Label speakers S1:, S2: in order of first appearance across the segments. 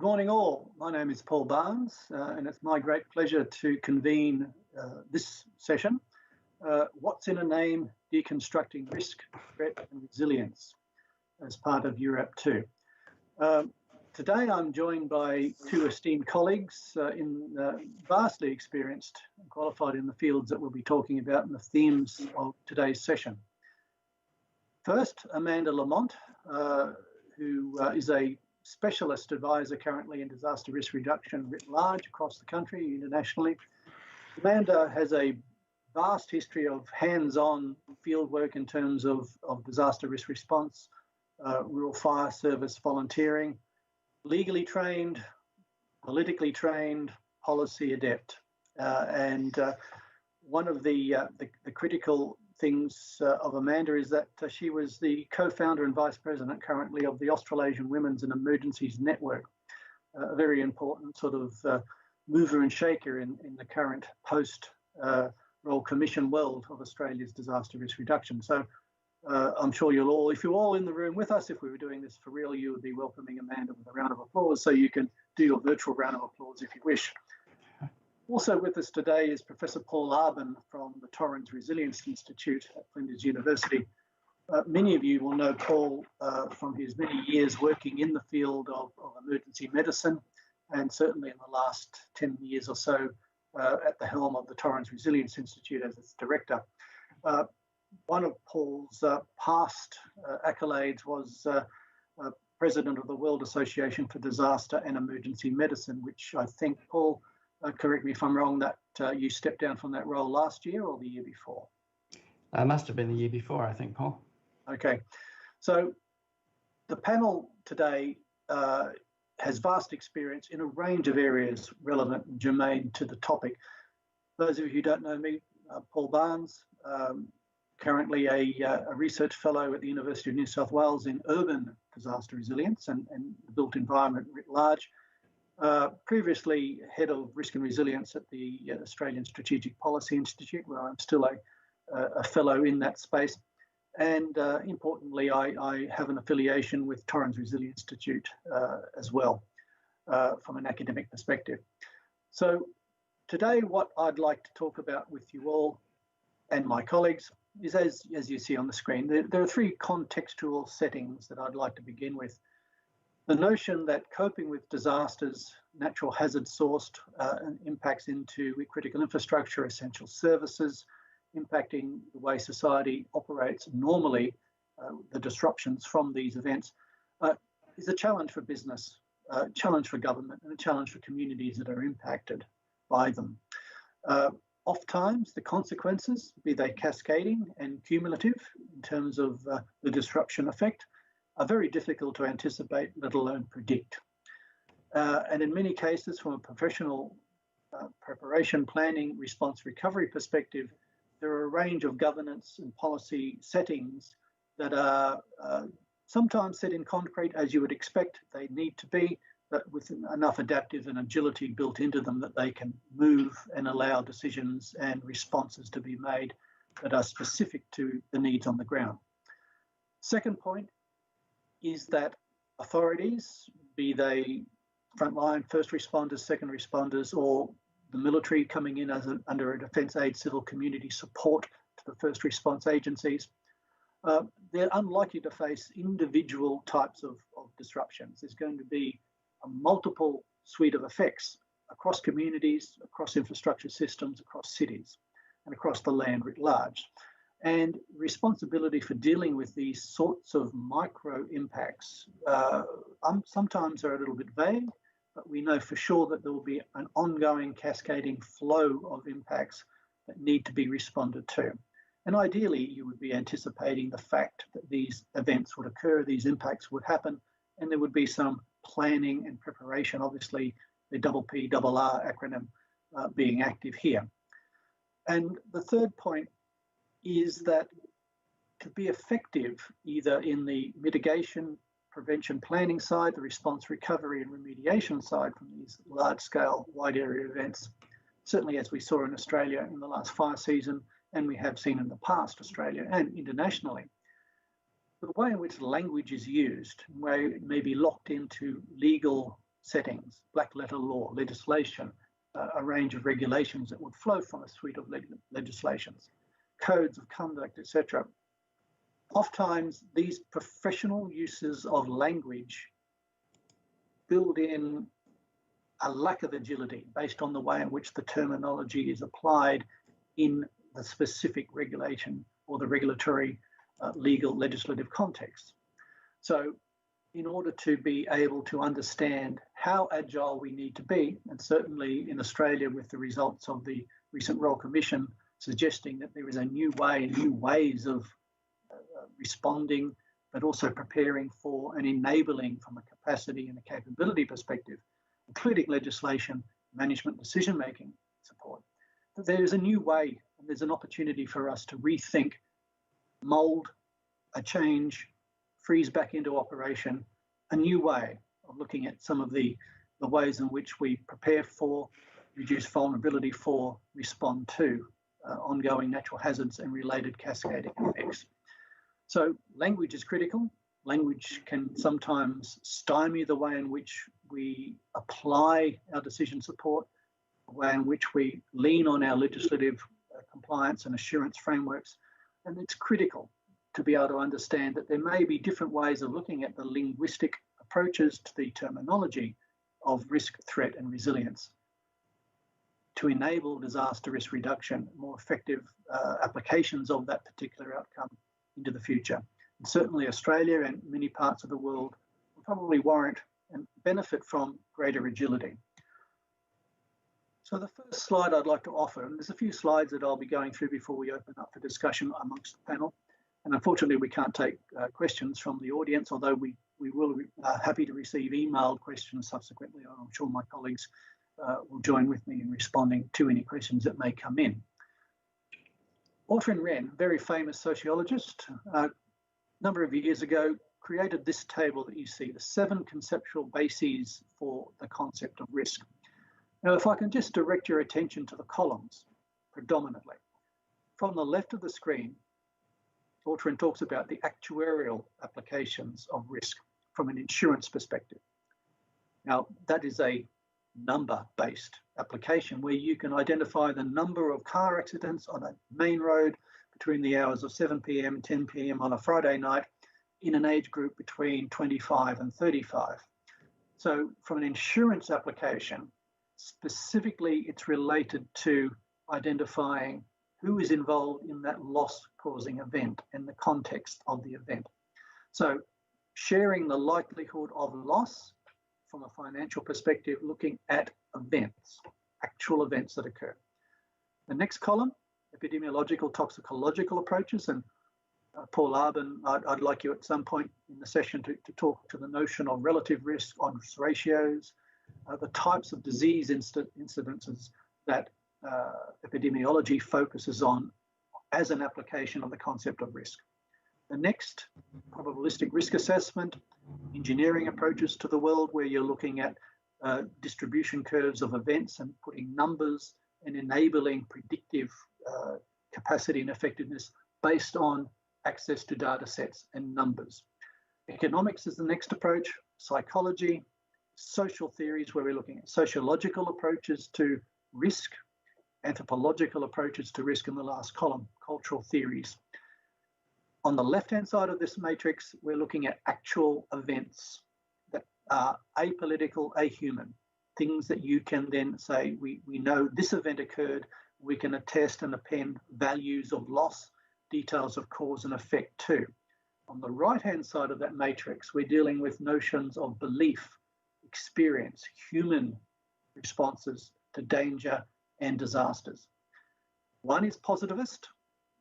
S1: morning all. My name is Paul Barnes and it's my great pleasure to convene this session, What's in a Name? Deconstructing Risk, Threat and Resilience as part of URAP 2. Today I'm joined by two esteemed colleagues vastly experienced and qualified in the fields that we'll be talking about and the themes of today's session. First, Amanda Lamont, who is a specialist advisor currently in disaster risk reduction writ large across the country, internationally. Amanda has a vast history of hands-on field work in terms of disaster risk response, rural fire service volunteering, legally trained, politically trained, policy adept. And one of the critical things of Amanda is that she was the co-founder and vice president currently of the Australasian Women's and Emergencies Network, a very important sort of mover and shaker in the current post-Royal Commission world of Australia's disaster risk reduction. So I'm sure you'll all, if you're all in the room with us, if we were doing this for real, you would be welcoming Amanda with a round of applause, so you can do your virtual round of applause if you wish. Also with us today is Professor Paul Arbon from the Torrens Resilience Institute at Flinders University. Many of you will know Paul from his many years working in the field of emergency medicine, and certainly in the last 10 years or so at the helm of the Torrens Resilience Institute as its director. One of Paul's past accolades was president of the World Association for Disaster and Emergency Medicine, which I think, Paul, correct me if I'm wrong, that you stepped down from that role last year or the year before?
S2: Must have been the year before, I think, Paul. Okay.
S1: So the panel today has vast experience in a range of areas relevant and germane to the topic. Those of you who don't know me, Paul Barnes, currently a research fellow at the University of New South Wales in urban disaster resilience and the built environment writ large. Previously head of risk and resilience at the Australian Strategic Policy Institute, where I'm still a fellow in that space. And importantly, I have an affiliation with Torrens Resilience Institute as well from an academic perspective. So today what I'd like to talk about with you all and my colleagues is, as you see on the screen, there are three contextual settings that I'd like to begin with. The notion that coping with disasters, natural hazard sourced impacts into critical infrastructure, essential services, impacting the way society operates normally, the disruptions from these events, is a challenge for business, a challenge for government, and a challenge for communities that are impacted by them. Oftentimes, the consequences, be they cascading and cumulative in terms of the disruption effect, are very difficult to anticipate, let alone predict. And in many cases, from a professional preparation, planning, response, recovery perspective, there are a range of governance and policy settings that are sometimes set in concrete, as you would expect they need to be, but with enough adaptive and agility built into them that they can move and allow decisions and responses to be made that are specific to the needs on the ground. Second point is that authorities, be they frontline first responders, second responders, or the military coming in as under a defence aid civil community support to the first response agencies, they're unlikely to face individual types of disruptions. There's going to be a multiple suite of effects across communities, across infrastructure systems, across cities, and across the land writ large. And responsibility for dealing with these sorts of micro impacts sometimes are a little bit vague, but we know for sure that there will be an ongoing cascading flow of impacts that need to be responded to. And ideally, you would be anticipating the fact that these events would occur, these impacts would happen, and there would be some planning and preparation, obviously the PPR acronym being active here. And the third point is that to be effective either in the mitigation, prevention planning side, the response, recovery and remediation side from these large-scale, wide-area events, certainly as we saw in Australia in the last fire season, and we have seen in the past, Australia and internationally, the way in which language is used may be locked into legal settings, black letter law, legislation, a range of regulations that would flow from a suite of legislations, codes of conduct, etc. Oftentimes, these professional uses of language build in a lack of agility based on the way in which the terminology is applied in the specific regulation or the regulatory, legal, legislative context. So in order to be able to understand how agile we need to be, and certainly in Australia with the results of the recent Royal Commission suggesting that there is a new way, new ways of responding, but also preparing for and enabling from a capacity and a capability perspective, including legislation, management, decision-making support. That there is a new way and there's an opportunity for us to rethink, mould, a change, freeze back into operation, a new way of looking at some of the ways in which we prepare for, reduce vulnerability for, respond to ongoing natural hazards and related cascading effects. So language is critical. Language can sometimes stymie the way in which we apply our decision support, the way in which we lean on our legislative compliance and assurance frameworks. And it's critical to be able to understand that there may be different ways of looking at the linguistic approaches to the terminology of risk, threat, and resilience to enable disaster risk reduction, more effective applications of that particular outcome into the future. And certainly Australia and many parts of the world will probably warrant and benefit from greater agility. So the first slide I'd like to offer, and there's a few slides that I'll be going through before we open up for discussion amongst the panel. And unfortunately, we can't take questions from the audience, although we will be happy to receive emailed questions subsequently. I'm sure my colleagues will join with me in responding to any questions that may come in. Ortrin Wren, very famous sociologist, a number of years ago, created this table that you see, the 7 conceptual bases for the concept of risk. Now, if I can just direct your attention to the columns predominantly. From the left of the screen, Torrens talks about the actuarial applications of risk from an insurance perspective. Now, that is a number-based application where you can identify the number of car accidents on a main road between the hours of 7 p.m. and 10 p.m. on a Friday night in an age group between 25 and 35. So from an insurance application, specifically it's related to identifying who is involved in that loss-causing event and the context of the event. So sharing the likelihood of loss from a financial perspective, looking at events, actual events that occur. The next column, epidemiological, toxicological approaches, and Paul Arbon, I'd like you at some point in the session to talk to the notion of relative risk, odds ratios, the types of disease incidences that epidemiology focuses on as an application of the concept of risk. The next, probabilistic risk assessment, engineering approaches to the world where you're looking at distribution curves of events and putting numbers and enabling predictive capacity and effectiveness based on access to data sets and numbers. Economics is the next approach, psychology, social theories where we're looking at sociological approaches to risk, anthropological approaches to risk in the last column, cultural theories. On the left-hand side of this matrix, we're looking at actual events that are apolitical, ahuman, things that you can then say, we know this event occurred, we can attest and append values of loss, details of cause and effect too. On the right-hand side of that matrix, we're dealing with notions of belief, experience, human responses to danger and disasters. One is positivist,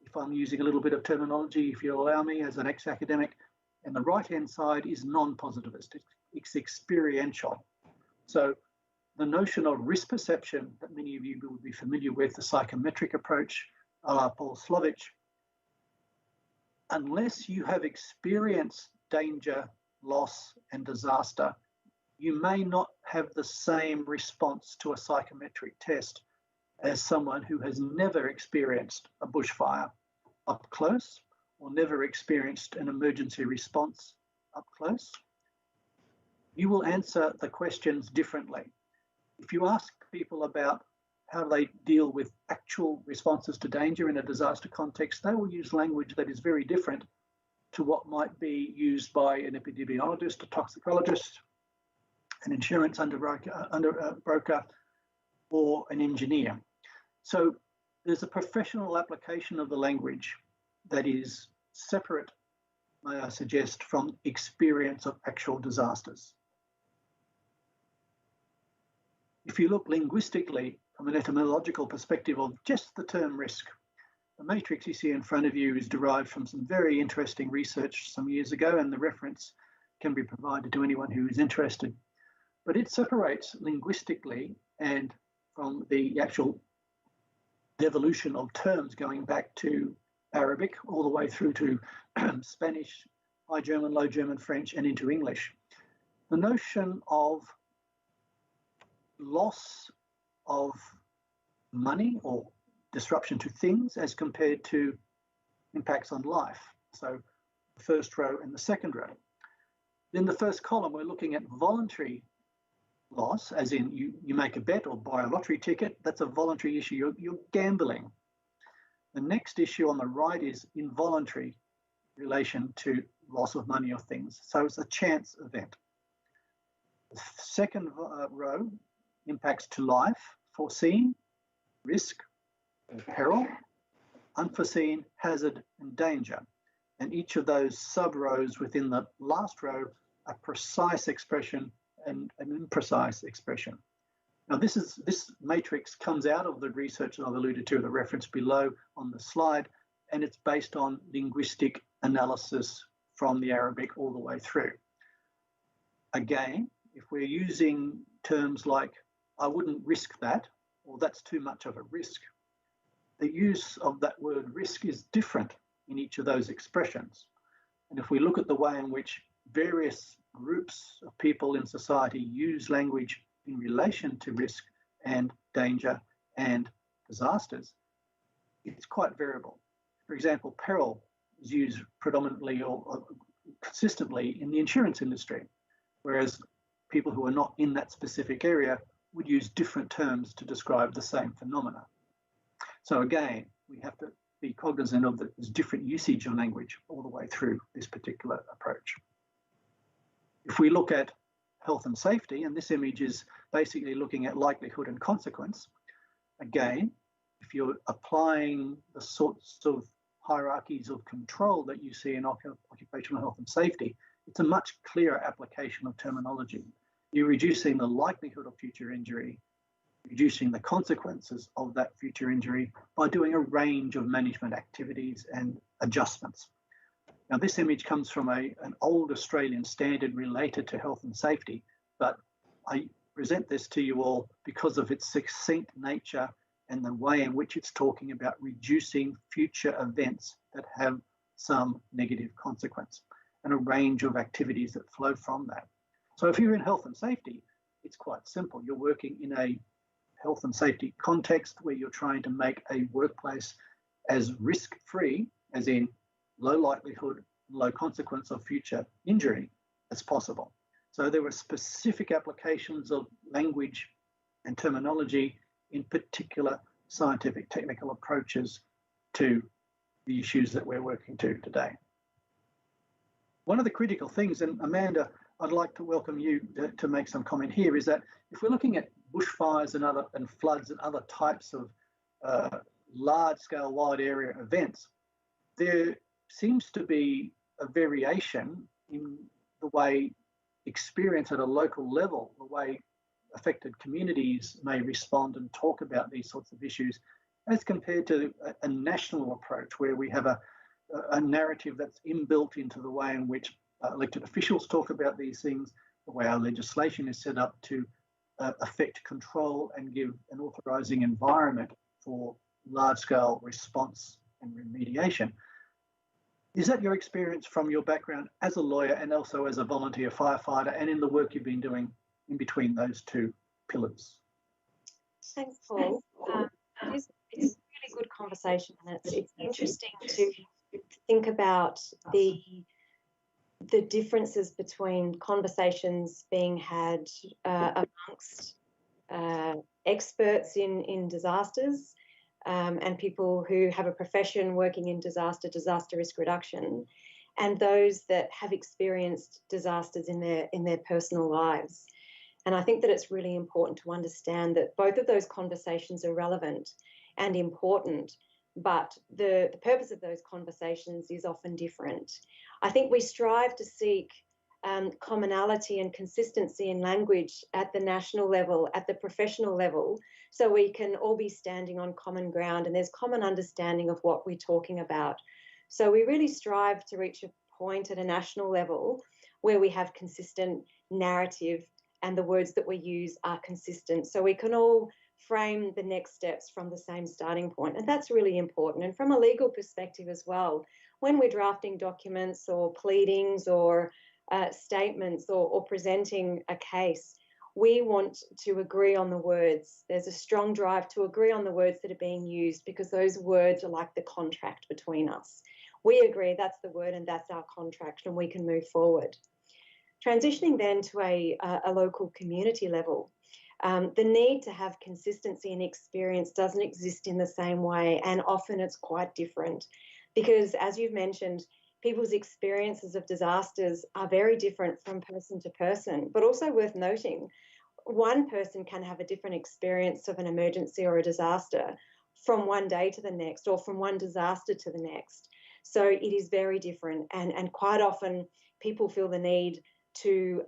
S1: if I'm using a little bit of terminology, if you allow me, as an ex-academic, and the right-hand side is non-positivist, it's experiential. So the notion of risk perception that many of you will be familiar with, the psychometric approach, a la Paul Slovich, unless you have experienced danger, loss, and disaster, you may not have the same response to a psychometric test as someone who has never experienced a bushfire up close or never experienced an emergency response up close. you will answer the questions differently. If you ask people about how they deal with actual responses to danger in a disaster context, they will use language that is very different to what might be used by an epidemiologist, a toxicologist, an insurance broker, or an engineer. So there's a professional application of the language that is separate, may I suggest, from experience of actual disasters. If you look linguistically from an etymological perspective of just the term risk, the matrix you see in front of you is derived from some very interesting research some years ago, and the reference can be provided to anyone who is interested. But it separates linguistically and from the actual devolution of terms going back to Arabic all the way through to Spanish, High German, Low German, French, and into English. The notion of loss of money or disruption to things as compared to impacts on life. So the first row and the second row. In the first column, we're looking at voluntary loss, as in you make a bet or buy a lottery ticket. That's a voluntary issue. You're gambling. The next issue on the right is involuntary relation to loss of money or things. So it's a chance event. The second row, impacts to life, foreseen, risk, peril, unforeseen, hazard, and danger. And each of those sub-rows within the last row are precise expression and an imprecise expression. Now this matrix comes out of the research that I've alluded to, the reference below on the slide, and it's based on linguistic analysis from the Arabic all the way through. Again, if we're using terms like, I wouldn't risk that, or that's too much of a risk, the use of that word risk is different in each of those expressions. And if we look at the way in which various groups of people in society use language in relation to risk and danger and disasters, it's quite variable. For example, peril is used predominantly or consistently in the insurance industry, whereas people who are not in that specific area would use different terms to describe the same phenomena. So again, we have to be cognizant of that there's different usage of language all the way through this particular approach. If we look at health and safety, and this image is basically looking at likelihood and consequence, again, if you're applying the sorts of hierarchies of control that you see in occupational health and safety, it's a much clearer application of terminology. You're reducing the likelihood of future injury, reducing the consequences of that future injury by doing a range of management activities and adjustments. Now, this image comes from an old Australian standard related to health and safety, but I present this to you all because of its succinct nature and the way in which it's talking about reducing future events that have some negative consequence and a range of activities that flow from that. So if you're in health and safety, it's quite simple. You're working in a health and safety context where you're trying to make a workplace as risk-free, as in low likelihood, low consequence of future injury as possible. So there were specific applications of language and terminology in particular scientific technical approaches to the issues that we're working to today. One of the critical things, and Amanda, I'd like to welcome you to make some comment here, is that if we're looking at bushfires and floods and other types of large-scale wide area events, there seems to be a variation in the way experience at a local level, the way affected communities may respond and talk about these sorts of issues, as compared to a national approach where we have a narrative that's inbuilt into the way in which elected officials talk about these things, the way our legislation is set up to affect control and give an authorising environment for large-scale response and remediation. Is that your experience from your background as a lawyer and also as a volunteer firefighter and in the work you've been doing in between those two pillars?
S3: Thanks, Paul. It's a really good conversation, and it's interesting to think about the the differences between conversations being had amongst experts in disasters and people who have a profession working in disaster risk reduction, and those that have experienced disasters in their personal lives. And I think that it's really important to understand that both of those conversations are relevant and important, but the purpose of those conversations is often different. I think we strive to seek commonality and consistency in language at the national level, at the professional level, so we can all be standing on common ground and there's common understanding of what we're talking about. So we really strive to reach a point at a national level where we have consistent narrative and the words that we use are consistent, so we can all frame the next steps from the same starting point. And that's really important. And from a legal perspective as well, when we're drafting documents or pleadings or statements or presenting a case, we want to agree on the words. There's a strong drive to agree on the words that are being used, because those words are like the contract between us. We agree that's the word and that's our contract, and we can move forward. Transitioning then to a local community level, the need to have consistency and experience doesn't exist in the same way, and often it's quite different, because as you've mentioned, people's experiences of disasters are very different from person to person. But also worth noting, one person can have a different experience of an emergency or a disaster from one day to the next, or from one disaster to the next. So it is very different, and quite often people feel the need to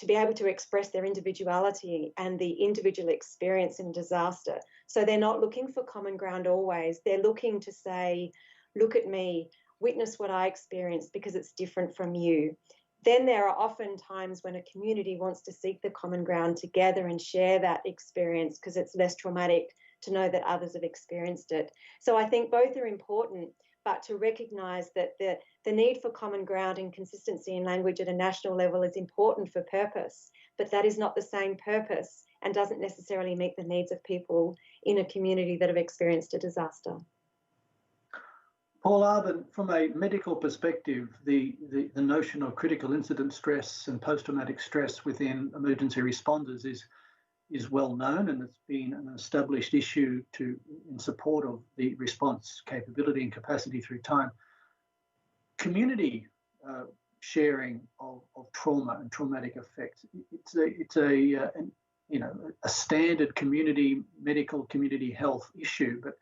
S3: be able to express their individuality and the individual experience in disaster. So they're not looking for common ground always. They're looking to say, look at me, witness what I experienced because it's different from you. Then there are often times when a community wants to seek the common ground together and share that experience because it's less traumatic to know that others have experienced it. So I think both are important, but to recognise that the need for common ground and consistency in language at a national level is important for purpose, but that is not the same purpose and doesn't necessarily meet the needs of people in a community that have experienced a disaster.
S1: Paul Arbon, from a medical perspective, the notion of critical incident stress and post-traumatic stress within emergency responders is well known, and it's been an established issue in support of the response capability and capacity through time. Community sharing of trauma and traumatic effects, it's a standard medical community health issue. But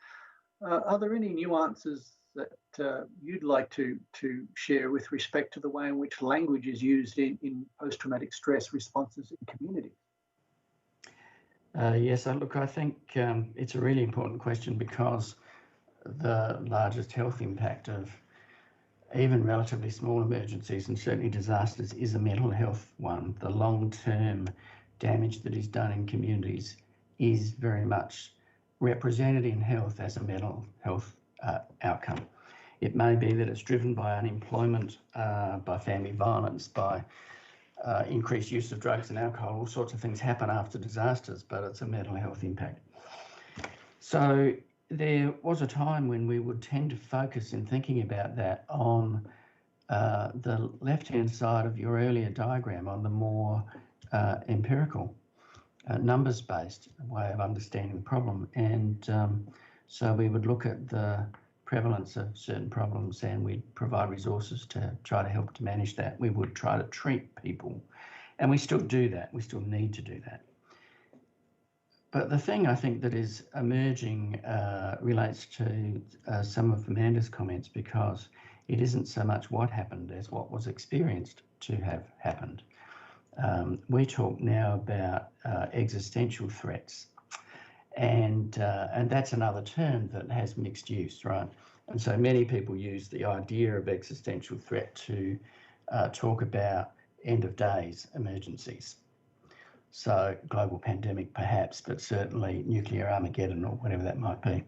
S1: are there any nuances that you'd like to share with respect to the way in which language is used in post-traumatic stress responses in communities?
S2: Yes, look, I think it's a really important question, because the largest health impact of even relatively small emergencies and certainly disasters is a mental health one. The long-term damage that is done in communities is very much represented in health as a mental health outcome. It may be that it's driven by unemployment, by family violence, by increased use of drugs and alcohol. All sorts of things happen after disasters, but it's a mental health impact. So there was a time when we would tend to focus in thinking about that on the left-hand side of your earlier diagram, on the more empirical, numbers-based way of understanding the problem. And so we would look at the prevalence of certain problems and we'd provide resources to try to help to manage that. We would try to treat people, and we still do that. We still need to do that. But the thing I think that is emerging relates to some of Amanda's comments, because it isn't so much what happened as what was experienced to have happened. We talk now about existential threats, and that's another term that has mixed use, right? And so many people use the idea of existential threat to talk about end of days emergencies. So global pandemic perhaps, but certainly nuclear Armageddon or whatever that might be.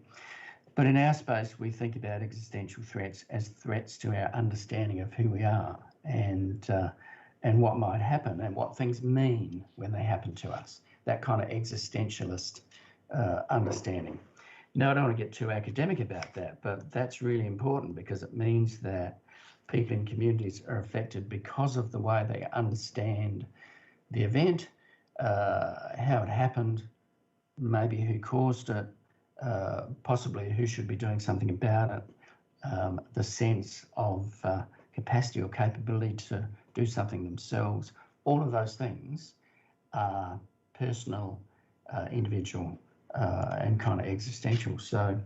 S2: But in our space, we think about existential threats as threats to our understanding of who we are and what might happen and what things mean when they happen to us. That kind of existentialist understanding. Now, I don't want to get too academic about that, but that's really important, because it means that people in communities are affected because of the way they understand the event, how it happened, maybe who caused it, possibly who should be doing something about it, the sense of capacity or capability to do something themselves. All of those things are personal, individual, and kind of existential. So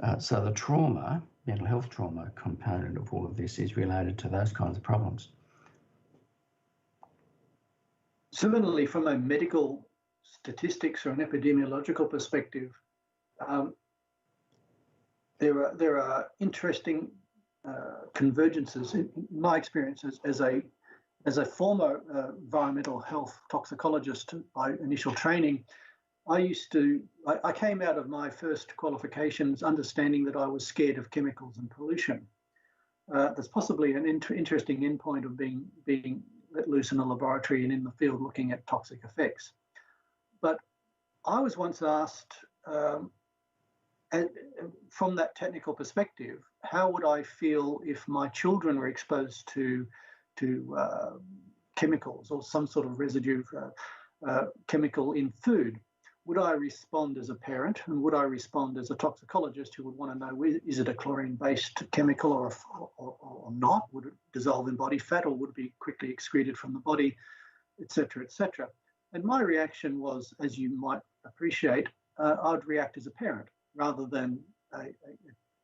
S2: the trauma, mental health trauma component of all of this is related to those kinds of problems.
S1: Similarly, from a medical statistics or an epidemiological perspective, there are interesting convergences. In my experience as a former environmental health toxicologist by initial training, I came out of my first qualifications understanding that I was scared of chemicals and pollution. There's possibly an interesting endpoint of being let loose in a laboratory and in the field looking at toxic effects. But I was once asked, from that technical perspective, how would I feel if my children were exposed to chemicals or some sort of residue chemical in food? Would I respond as a parent, and would I respond as a toxicologist who would want to know, is it a chlorine-based chemical or not? Would it dissolve in body fat, or would it be quickly excreted from the body, etc., etc.? And my reaction was, as you might appreciate, I'd react as a parent rather than a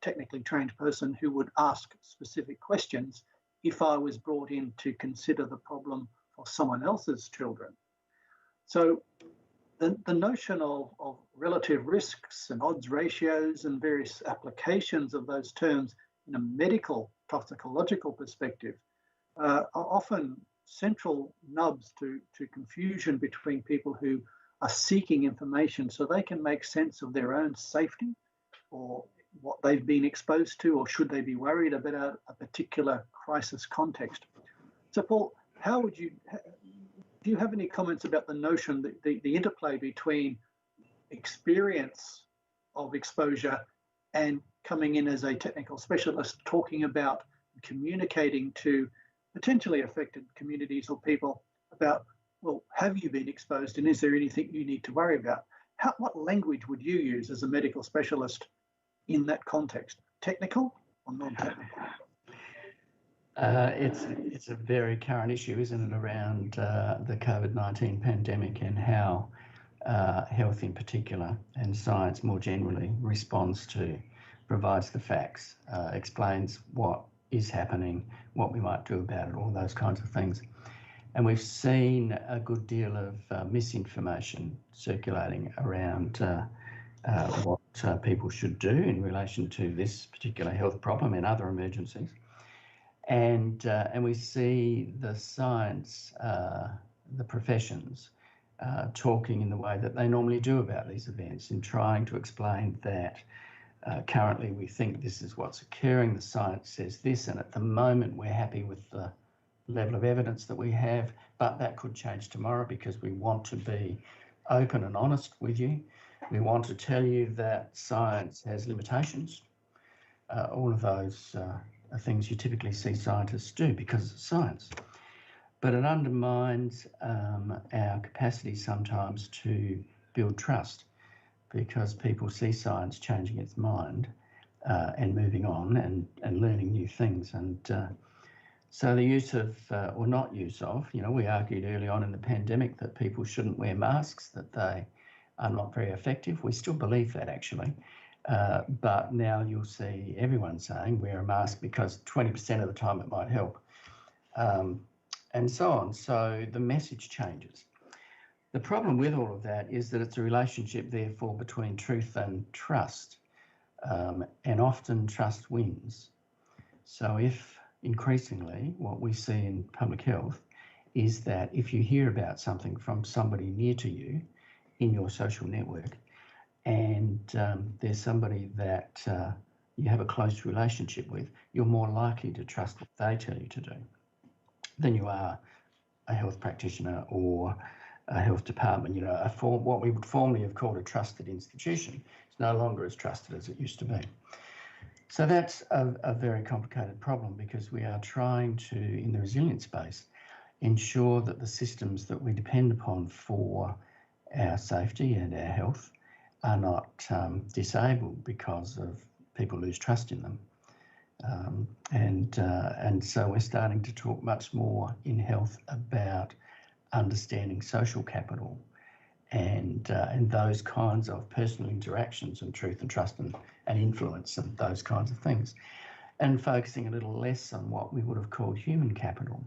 S1: technically trained person who would ask specific questions if I was brought in to consider the problem for someone else's children. So the notion of relative risks and odds ratios and various applications of those terms in a medical toxicological perspective are often central nubs to confusion between people who are seeking information so they can make sense of their own safety or what they've been exposed to, or should they be worried about a particular crisis context. So Paul, how would you, do you have any comments about the notion that the interplay between experience of exposure and coming in as a technical specialist, talking about communicating to potentially affected communities or people about, well, have you been exposed and is there anything you need to worry about? What language would you use as a medical specialist in that context? Technical or non-technical?
S2: It's a very current issue, isn't it, around the COVID-19 pandemic and how health in particular and science more generally provides the facts, explains what is happening, what we might do about it, all those kinds of things. And we've seen a good deal of misinformation circulating around what people should do in relation to this particular health problem and other emergencies. And we see the science, the professions, talking in the way that they normally do about these events and trying to explain that currently we think this is what's occurring, the science says this, and at the moment we're happy with the level of evidence that we have, but that could change tomorrow because we want to be open and honest with you. We want to tell you that science has limitations. All of those are things you typically see scientists do because it's science. But it undermines our capacity sometimes to build trust because people see science changing its mind and moving on and learning new things. And so the use of, or not use of, we argued early on in the pandemic that people shouldn't wear masks, that they are not very effective. We still believe that actually. But now you'll see everyone saying wear a mask because 20% of the time it might help, and so on. So the message changes. The problem with all of that is that it's a relationship, therefore, between truth and trust, and often trust wins. So if increasingly what we see in public health is that if you hear about something from somebody near to you in your social network, and there's somebody that you have a close relationship with, you're more likely to trust what they tell you to do than you are a health practitioner or a health department. What we would formerly have called a trusted institution is no longer as trusted as it used to be. So that's a very complicated problem, because we are trying to, in the resilience space, ensure that the systems that we depend upon for our safety and our health are not disabled because of people lose trust in them. And so we're starting to talk much more in health about understanding social capital and those kinds of personal interactions and truth and trust and influence and those kinds of things, and focusing a little less on what we would have called human capital.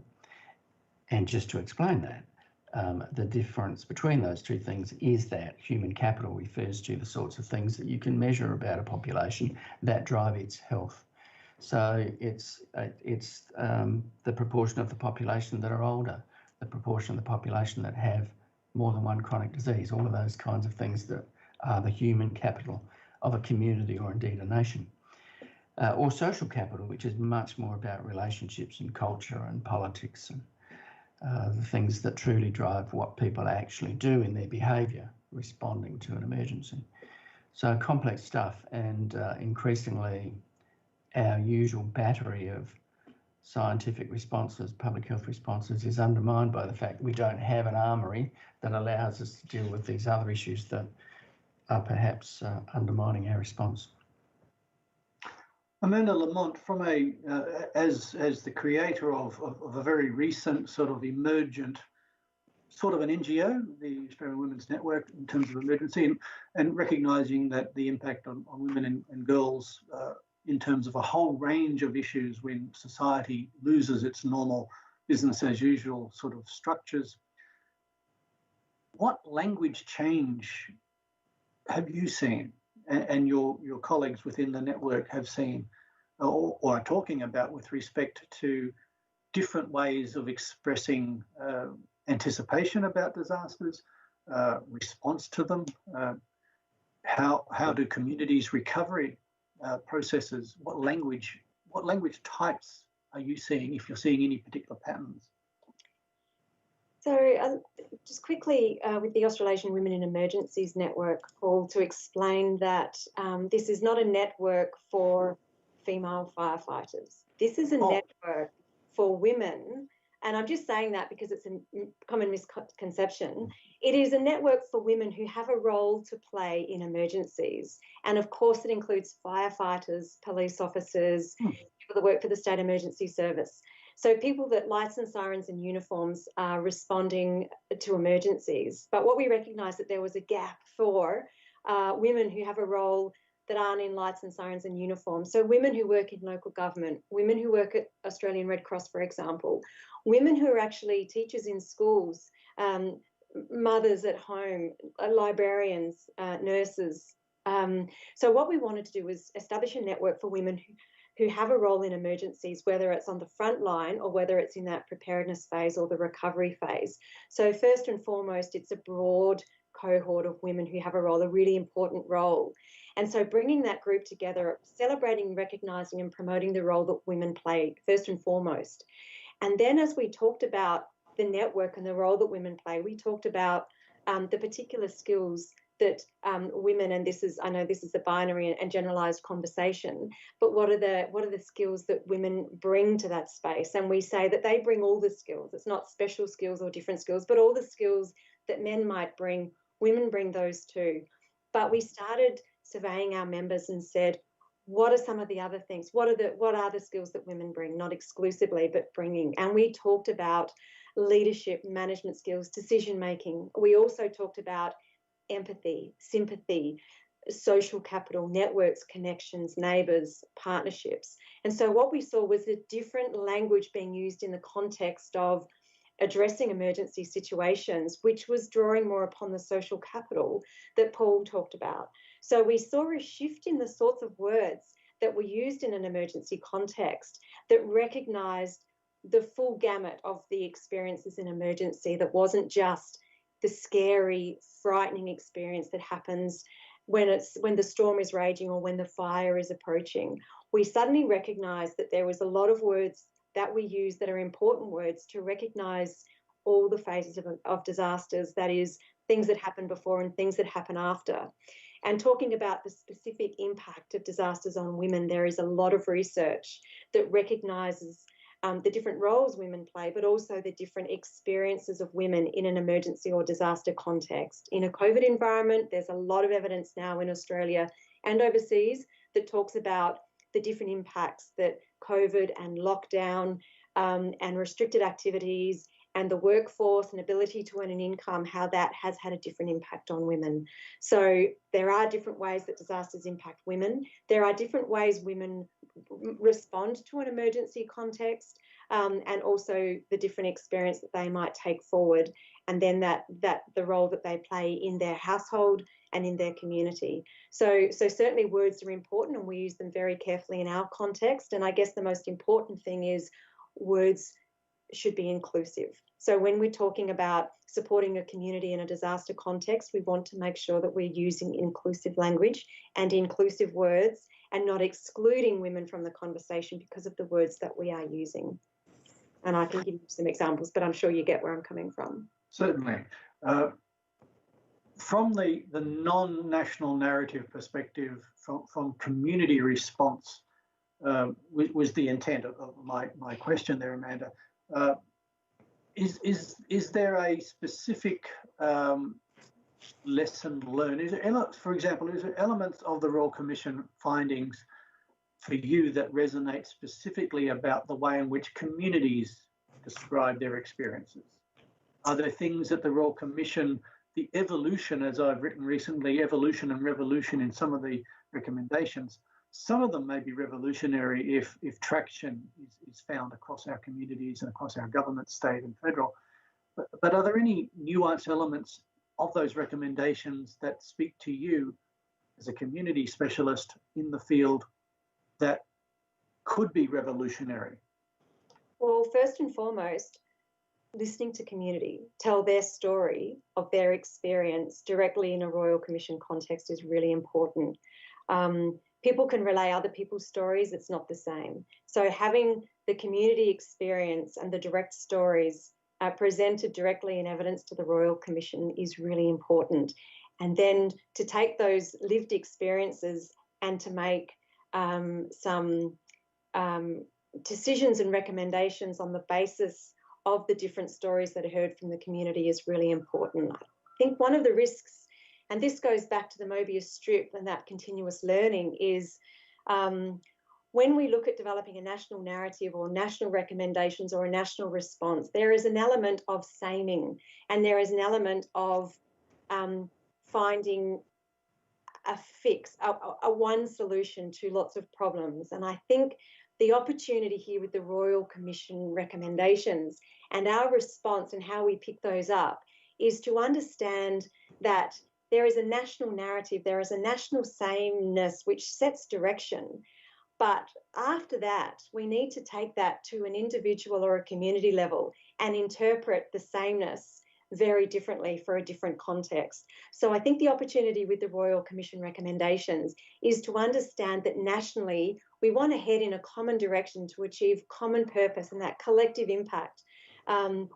S2: And just to explain that, the difference between those two things is that human capital refers to the sorts of things that you can measure about a population that drive its health. So it's the proportion of the population that are older, the proportion of the population that have more than one chronic disease, all of those kinds of things that are the human capital of a community or indeed a nation. Or social capital, which is much more about relationships and culture and politics and the things that truly drive what people actually do in their behaviour responding to an emergency. So complex stuff, and increasingly our usual battery of scientific responses, public health responses, is undermined by the fact we don't have an armoury that allows us to deal with these other issues that are perhaps undermining our response.
S1: Amanda Lamont, from as the creator of a very recent sort of emergent sort of an NGO, the Australian Women's Network, in terms of emergency, and recognising that the impact on women and girls in terms of a whole range of issues when society loses its normal business as usual sort of structures. What language change have you seen and your colleagues within the network have seen or are talking about with respect to different ways of expressing anticipation about disasters, response to them? How do communities' recovery processes? What language types are you seeing, if you're seeing any particular patterns?
S3: So just quickly, with the Australasian Women in Emergencies Network, Paul, to explain that this is not a network for female firefighters. This is a network for women, and I'm just saying that because it's a common misconception. It is a network for women who have a role to play in emergencies. And of course, it includes firefighters, police officers, people that work for the State Emergency Service. So people that lights and sirens and uniforms are responding to emergencies. But what we recognised that there was a gap for women who have a role that aren't in lights and sirens and uniforms. So women who work in local government, women who work at Australian Red Cross, for example, women who are actually teachers in schools, mothers at home, librarians, nurses. So what we wanted to do was establish a network for women who have a role in emergencies, whether it's on the front line or whether it's in that preparedness phase or the recovery phase. So first and foremost, it's a broad cohort of women who have a role, a really important role. And so bringing that group together, celebrating, recognising and promoting the role that women play first and foremost. And then as we talked about the network and the role that women play, we talked about the particular skills that women, and I know this is a binary and generalised conversation, but what are the skills that women bring to that space? And we say that they bring all the skills. It's not special skills or different skills, but all the skills that men might bring, women bring those too. But we started surveying our members and said, what are some of the other things? What are the skills that women bring, not exclusively, but bringing? And we talked about leadership, management skills, decision making. We also talked about empathy, sympathy, social capital, networks, connections, neighbours, partnerships. And so what we saw was a different language being used in the context of addressing emergency situations, which was drawing more upon the social capital that Paul talked about. So we saw a shift in the sorts of words that were used in an emergency context that recognised the full gamut of the experiences in emergency, that wasn't just the scary, frightening experience that happens when the storm is raging or when the fire is approaching. We suddenly recognised that there was a lot of words that we use that are important words to recognise all the phases of disasters, that is, things that happen before and things that happen after. And talking about the specific impact of disasters on women, there is a lot of research that recognises the different roles women play, but also the different experiences of women in an emergency or disaster context. In a COVID environment, there's a lot of evidence now in Australia and overseas that talks about the different impacts that COVID and lockdown and restricted activities and the workforce and ability to earn an income, how that has had a different impact on women. So there are different ways that disasters impact women. There are different ways women respond to an emergency context, and also the different experience that they might take forward, and then that the role that they play in their household and in their community. So certainly words are important, and we use them very carefully in our context. And I guess the most important thing is words should be inclusive. So when we're talking about supporting a community in a disaster context, we want to make sure that we're using inclusive language and inclusive words and not excluding women from the conversation because of the words that we are using. And I can give you some examples, but I'm sure you get where I'm coming from.
S1: Certainly. From the non-national narrative perspective, from community response, was the intent of my question there, Amanda. Is there a specific lesson learned? For example, is there elements of the Royal Commission findings for you that resonate specifically about the way in which communities describe their experiences? Are there things that the Royal Commission, the evolution, as I've written recently, evolution and revolution in some of the recommendations, some of them may be revolutionary if traction is found across our communities and across our government, state and federal. But are there any nuanced elements of those recommendations that speak to you as a community specialist in the field that could be revolutionary?
S3: Well, first and foremost, listening to community tell their story of their experience directly in a Royal Commission context is really important. People can relay other people's stories, it's not the same. So having the community experience and the direct stories presented directly in evidence to the Royal Commission is really important. And then to take those lived experiences and to make some decisions and recommendations on the basis of the different stories that are heard from the community is really important. I think one of the risks, and this goes back to the Mobius strip and that continuous learning, is when we look at developing a national narrative or national recommendations or a national response, there is an element of saming and there is an element of finding a fix, a one solution to lots of problems. And I think the opportunity here with the Royal Commission recommendations and our response and how we pick those up is to understand that there is a national narrative, there is a national sameness which sets direction. But after that, we need to take that to an individual or a community level and interpret the sameness very differently for a different context. So I think the opportunity with the Royal Commission recommendations is to understand that nationally, we want to head in a common direction to achieve common purpose and that collective impact,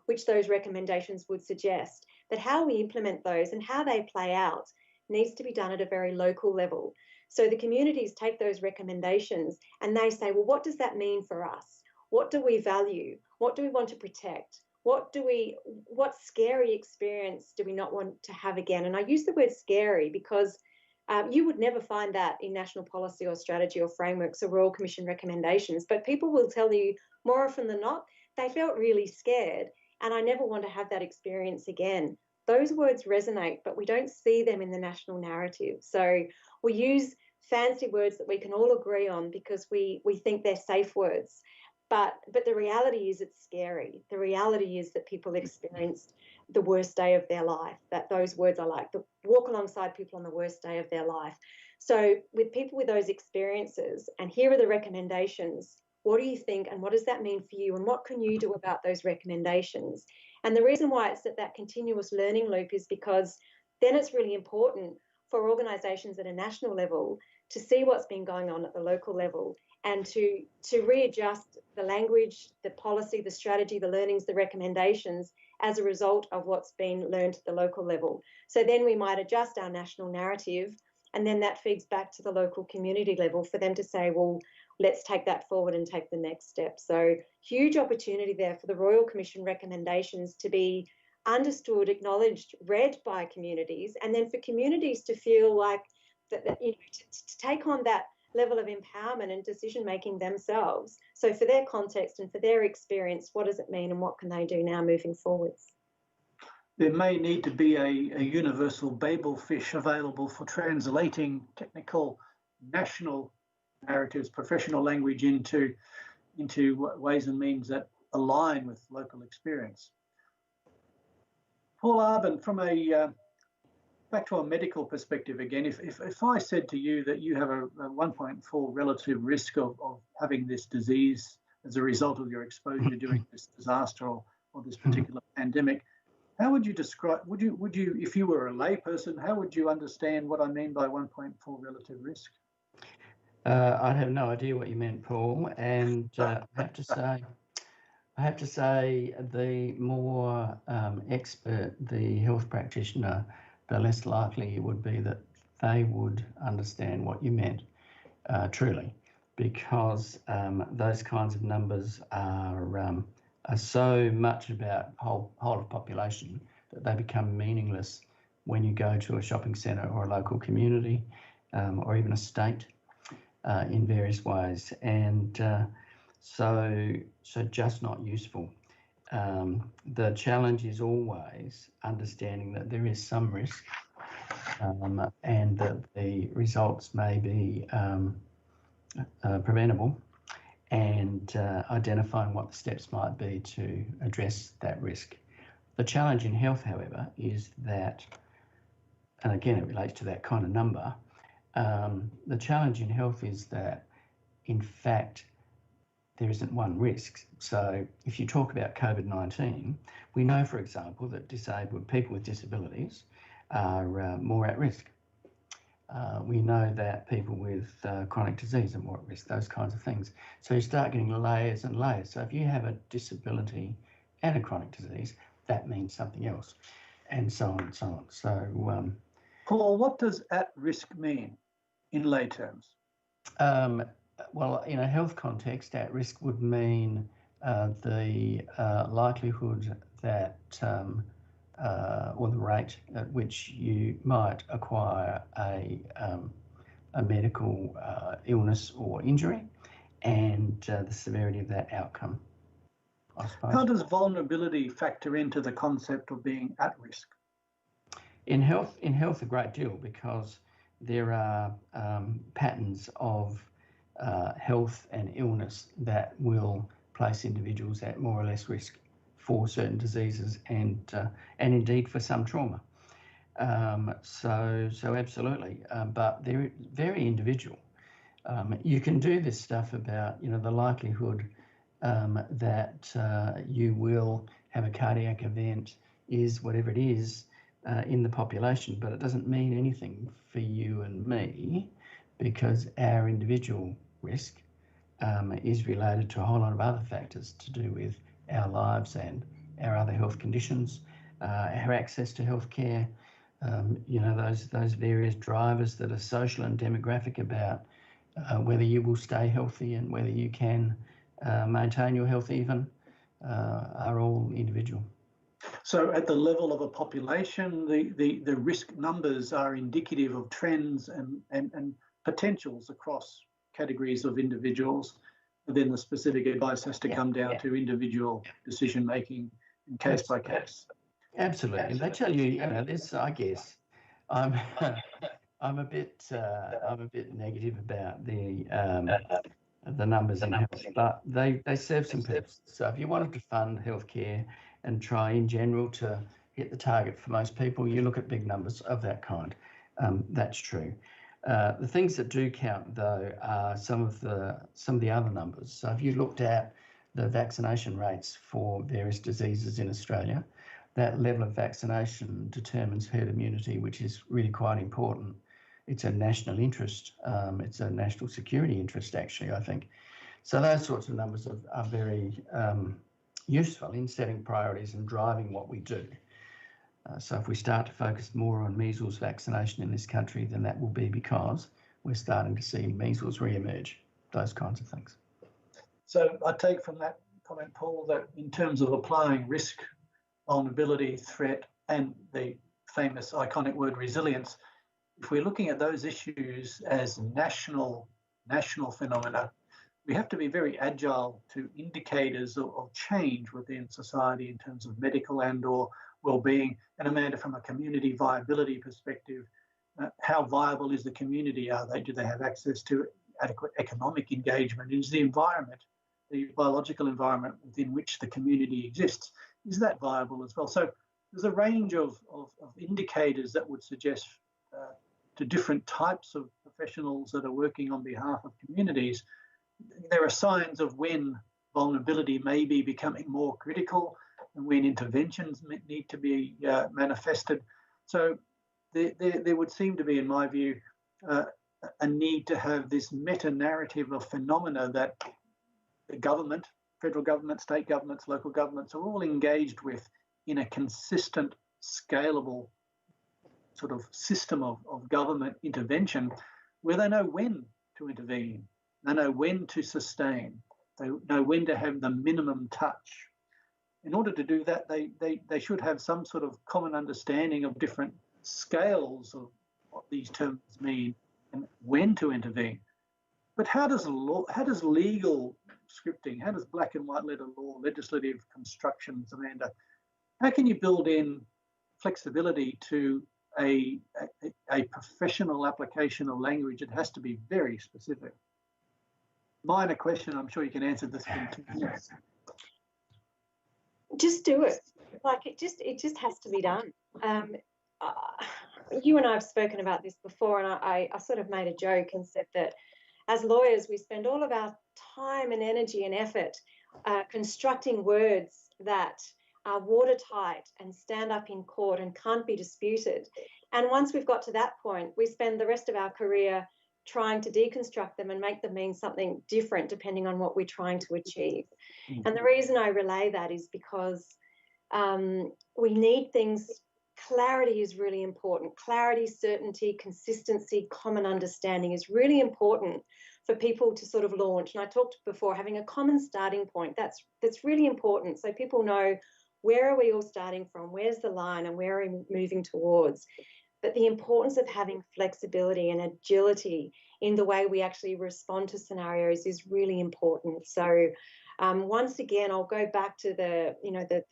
S3: which those recommendations would suggest. But how we implement those and how they play out needs to be done at a very local level. So the communities take those recommendations and they say, well, what does that mean for us? What do we value? What do we want to protect? What scary experience do we not want to have again? And I use the word scary because you would never find that in national policy or strategy or frameworks or Royal Commission recommendations, but people will tell you more often than not, they felt really scared and I never want to have that experience again. Those words resonate, but we don't see them in the national narrative. So we use fancy words that we can all agree on because we think they're safe words. But the reality is it's scary. The reality is that people experienced the worst day of their life, that those words are like, walk alongside people on the worst day of their life. So with people with those experiences, and here are the recommendations, what do you think and what does that mean for you and what can you do about those recommendations? And the reason why it's at that continuous learning loop is because then it's really important for organisations at a national level to see what's been going on at the local level and to readjust the language, the policy, the strategy, the learnings, the recommendations as a result of what's been learned at the local level. So then we might adjust our national narrative And then that feeds back to the local community level for them to say, well, let's take that forward and take the next step. So huge opportunity there for the Royal Commission recommendations to be understood, acknowledged, read by communities, and then for communities to feel like that you know, to take on that level of empowerment and decision making themselves. So for their context and for their experience, what does it mean and what can they do now moving forwards?
S1: There may need to be a universal Babel fish available for translating technical national narratives, professional language into ways and means that align with local experience. Paul Arbon, from a back to a medical perspective again, if I said to you that you have a 1.4 relative risk of having this disease as a result of your exposure during this disaster or this particular pandemic, how would you describe, would you, if you were a layperson, how would you understand what I mean by 1.4 relative risk?
S2: I have no idea what you meant, Paul, and I have to say the more expert the health practitioner, the less likely it would be that they would understand what you meant truly, because those kinds of numbers are so much about whole of population that they become meaningless when you go to a shopping centre or a local community or even a state in various ways, and so just not useful. The challenge is always understanding that there is some risk and that the results may be preventable, and identifying what the steps might be to address that risk. The challenge in health, however, is that, and again it relates to that kind of number, the challenge in health is that, in fact, there isn't one risk. So if you talk about COVID-19, we know, for example, that disabled people with disabilities are more at risk. We know that people with chronic disease are more at risk, those kinds of things. So you start getting layers and layers. So if you have a disability and a chronic disease, that means something else, and so on and so on. So,
S1: Paul, what does at risk mean in lay terms?
S2: Well, in a health context, at risk would mean the likelihood that or the rate at which you might acquire a medical illness or injury, and the severity of that outcome, I suppose.
S1: How does vulnerability factor into the concept of being at risk?
S2: In health, a great deal, because there are patterns of health and illness that will place individuals at more or less risk for certain diseases and indeed for some trauma. So absolutely, but they're very individual. You can do this stuff about, you know, the likelihood that you will have a cardiac event is whatever it is in the population, but it doesn't mean anything for you and me, because our individual risk is related to a whole lot of other factors to do with our lives and our other health conditions, our access to healthcare, you know, those various drivers that are social and demographic about whether you will stay healthy and whether you can maintain your health even, are all individual.
S1: So at the level of a population, the risk numbers are indicative of trends and potentials across categories of individuals. But then the specific advice has to come down to individual decision making and case by case.
S2: Absolutely. They tell you, you know, this. I guess I'm a bit negative about the numbers in health, but they serve some purpose. So if you wanted to fund healthcare and try in general to hit the target for most people, you look at big numbers of that kind. That's true. The things that do count, though, are some of the other numbers. So if you looked at the vaccination rates for various diseases in Australia, that level of vaccination determines herd immunity, which is really quite important. It's a national interest. It's a national security interest, actually, I think. So those sorts of numbers are very useful in setting priorities and driving what we do. So if we start to focus more on measles vaccination in this country, then that will be because we're starting to see measles re-emerge, those kinds of things.
S1: So I take from that comment, Paul, that in terms of applying risk, vulnerability, threat, and the famous iconic word resilience, if we're looking at those issues as national phenomena, we have to be very agile to indicators of change within society in terms of medical and/or well-being. And Amanda, from a community viability perspective, how viable is the community? Do they have access to adequate economic engagement? Is the environment, the biological environment within which the community exists, is that viable as well? So there's a range of indicators that would suggest to different types of professionals that are working on behalf of communities, there are signs of when vulnerability may be becoming more critical and when interventions need to be manifested. So there would seem to be, in my view, a need to have this meta-narrative of phenomena that the government, federal government, state governments, local governments are all engaged with in a consistent, scalable sort of system of government intervention where they know when to intervene, they know when to sustain, they know when to have the minimum touch. In order to do that, they should have some sort of common understanding of different scales of what these terms mean and when to intervene. But how does legal scripting, how does black and white letter law, legislative constructions, Amanda, how can you build in flexibility to a professional application of language? It has to be very specific. Minor question, I'm sure you can answer this in 2 minutes.
S3: Just do it. Like it just has to be done. You and I have spoken about this before, and I sort of made a joke and said that as lawyers, we spend all of our time and energy and effort constructing words that are watertight and stand up in court and can't be disputed. And once we've got to that point, we spend the rest of our career trying to deconstruct them and make them mean something different depending on what we're trying to achieve. And the reason I relay that is because we need things. Clarity is really important. Clarity, certainty, consistency, common understanding is really important for people to sort of launch. And I talked before, having a common starting point, that's really important. So people know, where are we all starting from? Where's the line and where are we moving towards? But the importance of having flexibility and agility in the way we actually respond to scenarios is really important. So once again, I'll go back to the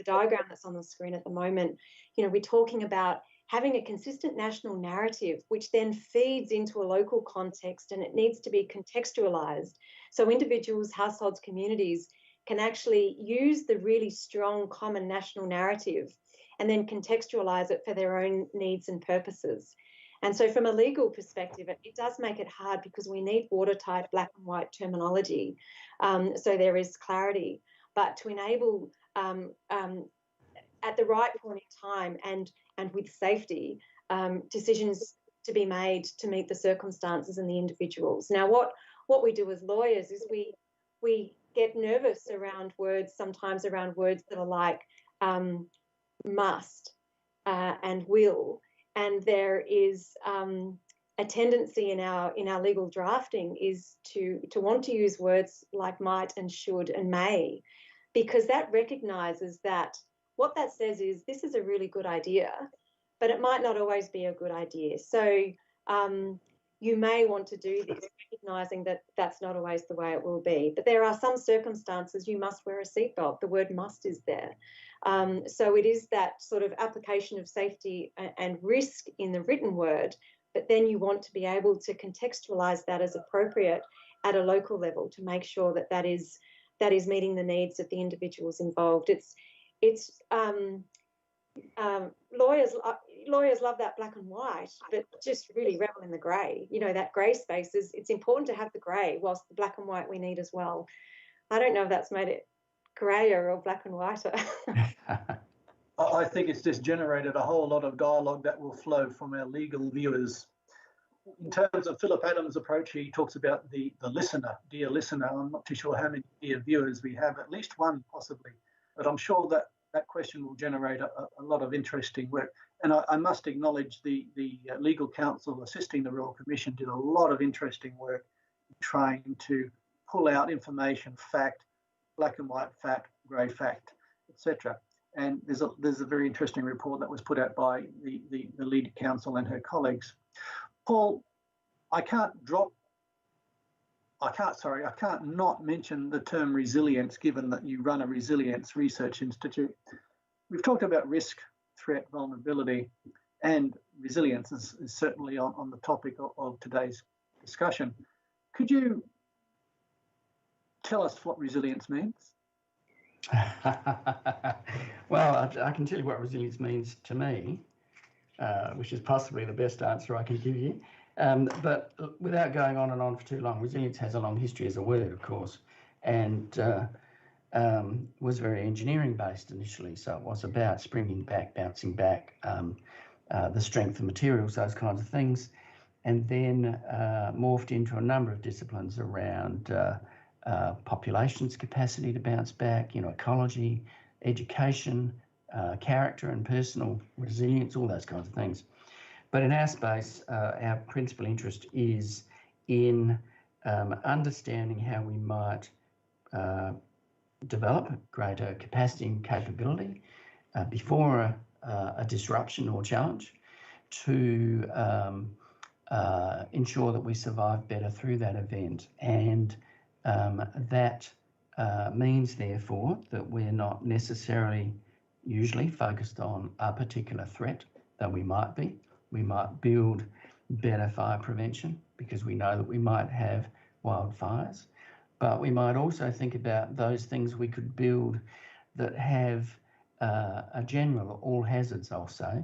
S3: diagram that's on the screen at the moment. We're talking about having a consistent national narrative, which then feeds into a local context, and it needs to be contextualized. So individuals, households, communities can actually use the really strong common national narrative and then contextualize it for their own needs and purposes. And so from a legal perspective, it does make it hard because we need watertight black and white terminology. So there is clarity, but to enable at the right point in time and with safety, decisions to be made to meet the circumstances and the individuals. Now, what we do as lawyers is we get nervous around words, sometimes around words that are like must and will, and there is a tendency in our legal drafting is to want to use words like might and should and may, because that recognises that what that says is this is a really good idea, but it might not always be a good idea. So you may want to do this, recognising that that's not always the way it will be. But there are some circumstances you must wear a seatbelt. The word must is there. So it is that sort of application of safety and risk in the written word, but then you want to be able to contextualise that as appropriate at a local level to make sure that that is meeting the needs of the individuals involved. Lawyers love that black and white, but just really revel in the grey. That grey space it's important to have the grey, whilst the black and white we need as well. I don't know if that's made it greyer or black and whiter.
S1: I think it's just generated a whole lot of dialogue that will flow from our legal viewers. In terms of Philip Adams' approach, he talks about the listener, dear listener. I'm not too sure how many dear viewers we have, at least one possibly, but I'm sure that that question will generate a lot of interesting work. And I must acknowledge the legal counsel assisting the Royal Commission did a lot of interesting work trying to pull out information, fact, black and white fact, grey fact, etc. And there's a very interesting report that was put out by the lead counsel and her colleagues. Paul, I can't not mention the term resilience, given that you run a resilience research institute. We've talked about risk, threat, vulnerability, and resilience is certainly on the topic of today's discussion. Could you tell us what resilience means?
S2: Well, I can tell you what resilience means to me, which is possibly the best answer I can give you. But without going on and on for too long, resilience has a long history as a word, of course, and was very engineering based initially. So it was about springing back, bouncing back, the strength of materials, those kinds of things, and then morphed into a number of disciplines around population's capacity to bounce back, ecology, education, character and personal resilience, all those kinds of things. But in our space, our principal interest is in understanding how we might develop greater capacity and capability before a disruption or challenge to ensure that we survive better through that event. And that means, therefore, that we're not necessarily usually focused on a particular threat, though we might be. We might build better fire prevention because we know that we might have wildfires, but we might also think about those things we could build that have a general all hazards, I'll say,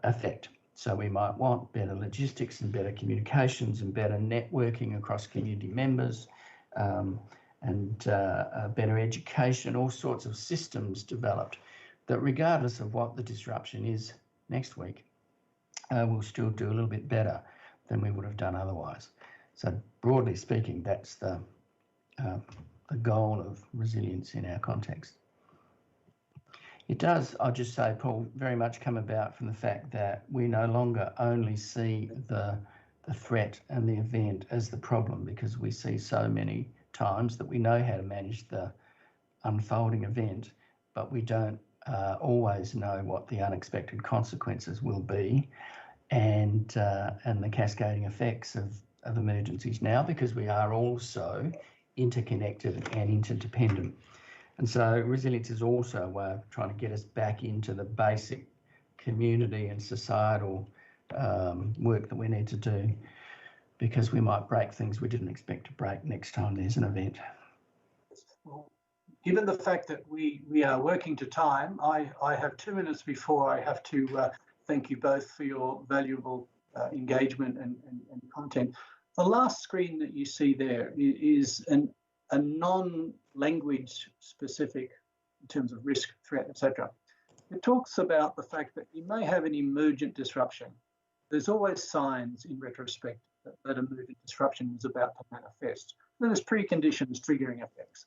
S2: effect. So we might want better logistics and better communications and better networking across community members, and better education, all sorts of systems developed that, regardless of what the disruption is next week, we'll still do a little bit better than we would have done otherwise. So broadly speaking, that's the goal of resilience in our context. It does, I'll just say, Paul, very much come about from the fact that we no longer only see the threat and the event as the problem, because we see so many times that we know how to manage the unfolding event, but we don't always know what the unexpected consequences will be, and the cascading effects of emergencies now, because we are also interconnected and interdependent. And so resilience is also a way of trying to get us back into the basic community and societal work that we need to do, because we might break things we didn't expect to break next time there's an event.
S1: Well, given the fact that we are working to time, I have 2 minutes before I have to thank you both for your valuable engagement and content. The last screen that you see there is a non-language specific in terms of risk, threat, etc. It talks about the fact that you may have an emergent disruption. There's always signs in retrospect that emergent disruption is about to manifest. Then there's preconditions triggering effects.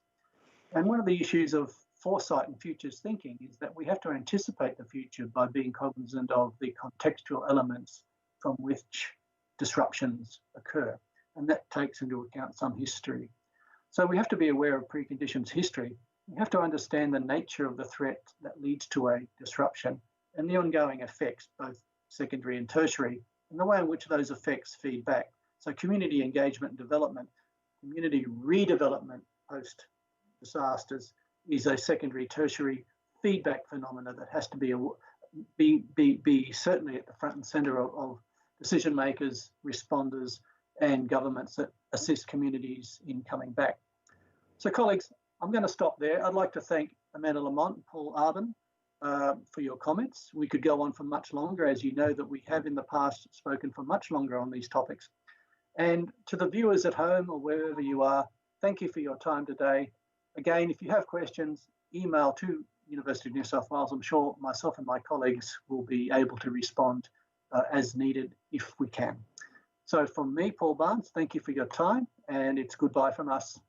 S1: And one of the issues of foresight and futures thinking is that we have to anticipate the future by being cognizant of the contextual elements from which disruptions occur. And that takes into account some history. So we have to be aware of preconditions history. We have to understand the nature of the threat that leads to a disruption and the ongoing effects, both secondary and tertiary, and the way in which those effects feed back. So community engagement and development, community redevelopment post disasters is a secondary, tertiary feedback phenomena that has to be certainly at the front and centre of decision makers, responders, and governments that assist communities in coming back. So colleagues, I'm going to stop there. I'd like to thank Amanda Lamont and Paul Arbon for your comments. We could go on for much longer, as you know that we have in the past spoken for much longer on these topics. And to the viewers at home or wherever you are, thank you for your time today. Again, if you have questions, email to University of New South Wales. I'm sure myself and my colleagues will be able to respond as needed if we can. So from me, Paul Barnes, thank you for your time, and it's goodbye from us.